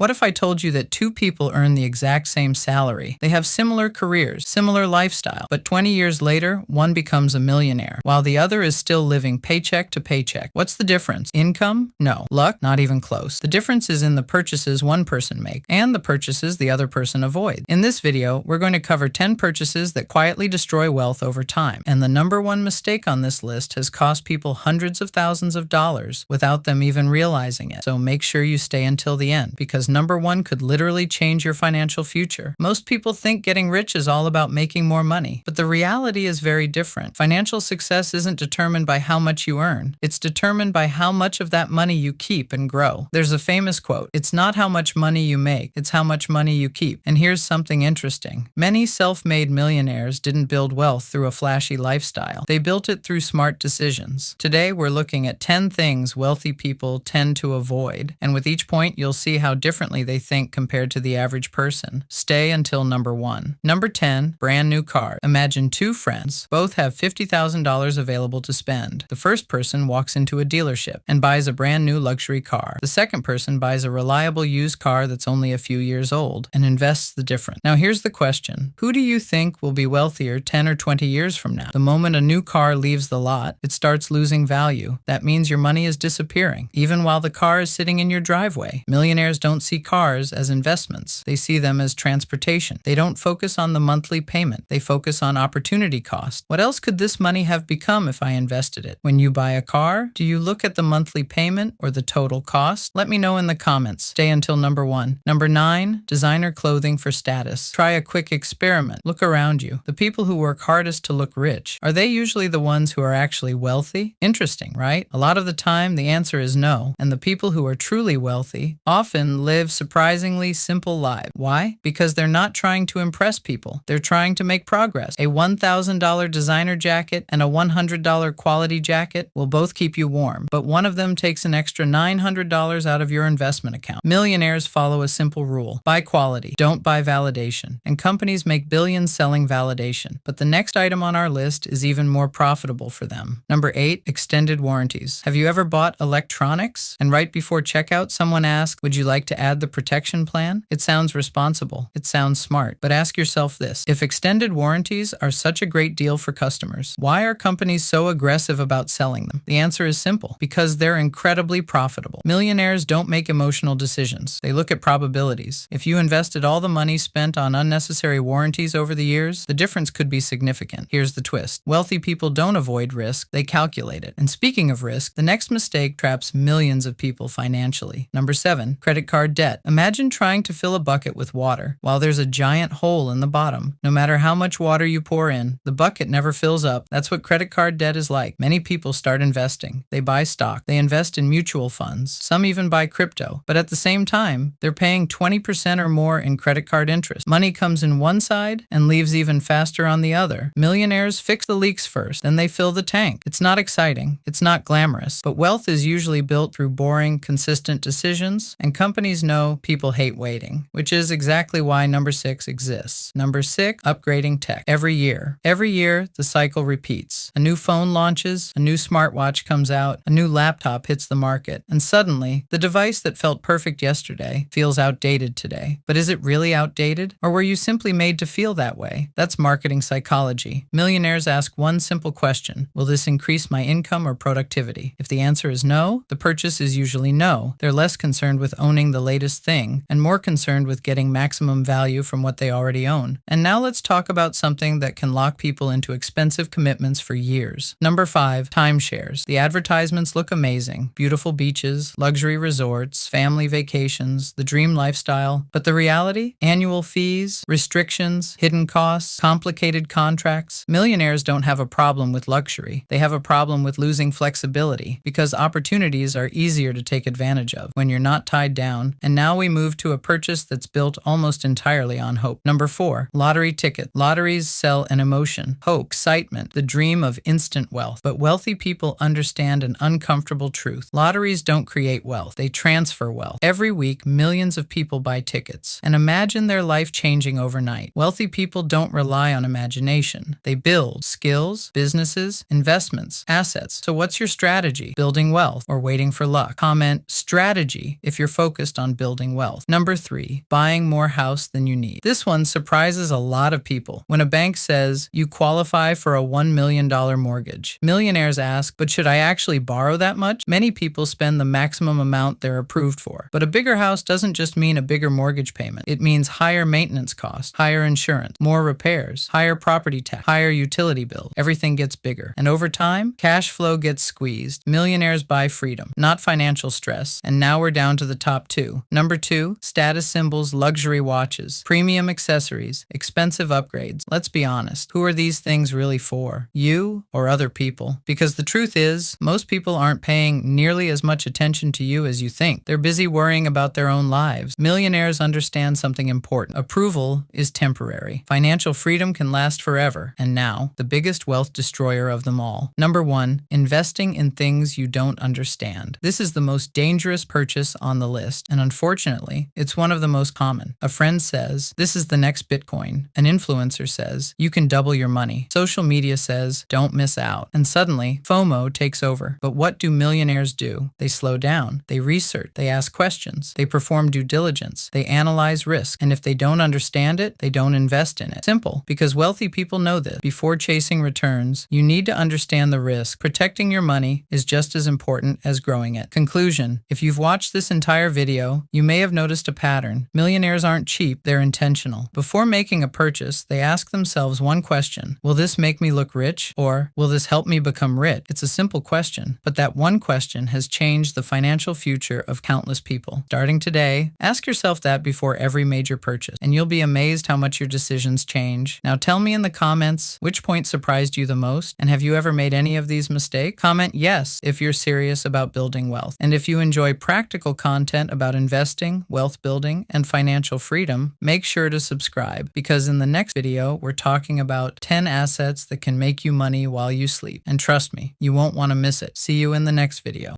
What if I told you that two people earn the exact same salary? They have similar careers, similar lifestyle, but 20 years later, one becomes a millionaire, while the other is still living paycheck to paycheck. What's the difference? Income? No. Luck? Not even close. The difference is in the purchases one person makes and the purchases the other person avoids. In this video, we're going to cover 10 purchases that quietly destroy wealth over time. And the number one mistake on this list has cost people hundreds of thousands of dollars without them even realizing it. So make sure you stay until the end, because number one could literally change your financial future. Most people think getting rich is all about making more money, but the reality is very different. Financial success isn't determined by how much you earn. It's determined by how much of that money you keep and grow. There's a famous quote, "It's not how much money you make, it's how much money you keep." And here's something interesting. Many self-made millionaires didn't build wealth through a flashy lifestyle. They built it through smart decisions. Today, we're looking at 10 things wealthy people tend to avoid. And with each point, you'll see how differently they think compared to the average person. Stay until number one. Number 10, brand new car. Imagine two friends. Both have $50,000 available to spend. The first person walks into a dealership and buys a brand new luxury car. The second person buys a reliable used car that's only a few years old and invests the difference. Now here's the question. Who do you think will be wealthier 10 or 20 years from now? The moment a new car leaves the lot, it starts losing value. That means your money is disappearing, even while the car is sitting in your driveway. Millionaires don't see cars as investments. They see them as transportation. They don't focus on the monthly payment. They focus on opportunity cost. What else could this money have become if I invested it? When you buy a car, do you look at the monthly payment or the total cost? Let me know in the comments. Stay until number one. Number 9, designer clothing for status. Try a quick experiment. Look around you. The people who work hardest to look rich, are they usually the ones who are actually wealthy? Interesting, right? A lot of the time, the answer is no. And the people who are truly wealthy often live surprisingly simple lives. Why? Because they're not trying to impress people. They're trying to make progress. A $1,000 designer jacket and a $100 quality jacket will both keep you warm, but one of them takes an extra $900 out of your investment account. Millionaires follow a simple rule. Buy quality. Don't buy validation. And companies make billions selling validation. But the next item on our list is even more profitable for them. Number 8, extended warranties. Have you ever bought electronics and right before checkout someone asked, "Would you like to add the protection plan?" It sounds responsible. It sounds smart. But ask yourself this. If extended warranties are such a great deal for customers, why are companies so aggressive about selling them? The answer is simple. Because they're incredibly profitable. Millionaires don't make emotional decisions. They look at probabilities. If you invested all the money spent on unnecessary warranties over the years, the difference could be significant. Here's the twist. Wealthy people don't avoid risk, they calculate it. And speaking of risk, the next mistake traps millions of people financially. Number 7, credit card debt. Imagine trying to fill a bucket with water while there's a giant hole in the bottom. No matter how much water you pour in, the bucket never fills up. That's what credit card debt is like. Many people start investing. They buy stock. They invest in mutual funds. Some even buy crypto. But at the same time, they're paying 20% or more in credit card interest. Money comes in one side and leaves even faster on the other. Millionaires fix the leaks first, then they fill the tank. It's not exciting. It's not glamorous. But wealth is usually built through boring, consistent decisions, and companies know people hate waiting, which is exactly why number 6 exists. Number 6, upgrading tech. Every year. Every year, the cycle repeats. A new phone launches, a new smartwatch comes out, a new laptop hits the market, and suddenly, the device that felt perfect yesterday feels outdated today. But is it really outdated? Or were you simply made to feel that way? That's marketing psychology. Millionaires ask one simple question. Will this increase my income or productivity? If the answer is no, the purchase is usually no. They're less concerned with owning the latest thing and more concerned with getting maximum value from what they already own. And now let's talk about something that can lock people into expensive commitments for years. Number 5, timeshares. The advertisements look amazing. Beautiful beaches, luxury resorts, family vacations, the dream lifestyle. But the reality? Annual fees, restrictions, hidden costs, complicated contracts. Millionaires don't have a problem with luxury. They have a problem with losing flexibility because opportunities are easier to take advantage of when you're not tied down. And now we move to a purchase that's built almost entirely on hope. Number 4, lottery ticket. Lotteries sell an emotion, hope, excitement, the dream of instant wealth. But wealthy people understand an uncomfortable truth. Lotteries don't create wealth. They transfer wealth. Every week, millions of people buy tickets. And imagine their life changing overnight. Wealthy people don't rely on imagination. They build skills, businesses, investments, assets. So what's your strategy? Building wealth or waiting for luck? Comment strategy if you're focused on on building wealth. Number 3, buying more house than you need. This one surprises a lot of people. When a bank says you qualify for a $1 million mortgage, millionaires ask, but should I actually borrow that much? Many people spend the maximum amount they're approved for. But a bigger house doesn't just mean a bigger mortgage payment. It means higher maintenance costs, higher insurance, more repairs, higher property tax, higher utility bills. Everything gets bigger. And over time, cash flow gets squeezed. Millionaires buy freedom, not financial stress. And now we're down to the top 2. Number 2, status symbols, luxury watches, premium accessories, expensive upgrades. Let's be honest. Who are these things really for? You or other people? Because the truth is, most people aren't paying nearly as much attention to you as you think. They're busy worrying about their own lives. Millionaires understand something important. Approval is temporary. Financial freedom can last forever. And now, the biggest wealth destroyer of them all. Number 1, investing in things you don't understand. This is the most dangerous purchase on the list, and unfortunately, it's one of the most common. A friend says, this is the next Bitcoin. An influencer says, you can double your money. Social media says, don't miss out. And suddenly, FOMO takes over. But what do millionaires do? They slow down. They research. They ask questions. They perform due diligence. They analyze risk. And if they don't understand it, they don't invest in it. Simple, because wealthy people know this. Before chasing returns, you need to understand the risk. Protecting your money is just as important as growing it. Conclusion: if you've watched this entire video, you may have noticed a pattern. Millionaires aren't cheap, they're intentional. Before making a purchase, they ask themselves one question: will this make me look rich? Or will this help me become rich? It's a simple question, but that one question has changed the financial future of countless people. Starting today, ask yourself that before every major purchase, and you'll be amazed how much your decisions change. Now tell me in the comments which point surprised you the most, and have you ever made any of these mistakes? Comment yes if you're serious about building wealth. And if you enjoy practical content about investing, wealth building, and financial freedom, make sure to subscribe, because in the next video, we're talking about 10 assets that can make you money while you sleep. And trust me, you won't want to miss it. See you in the next video.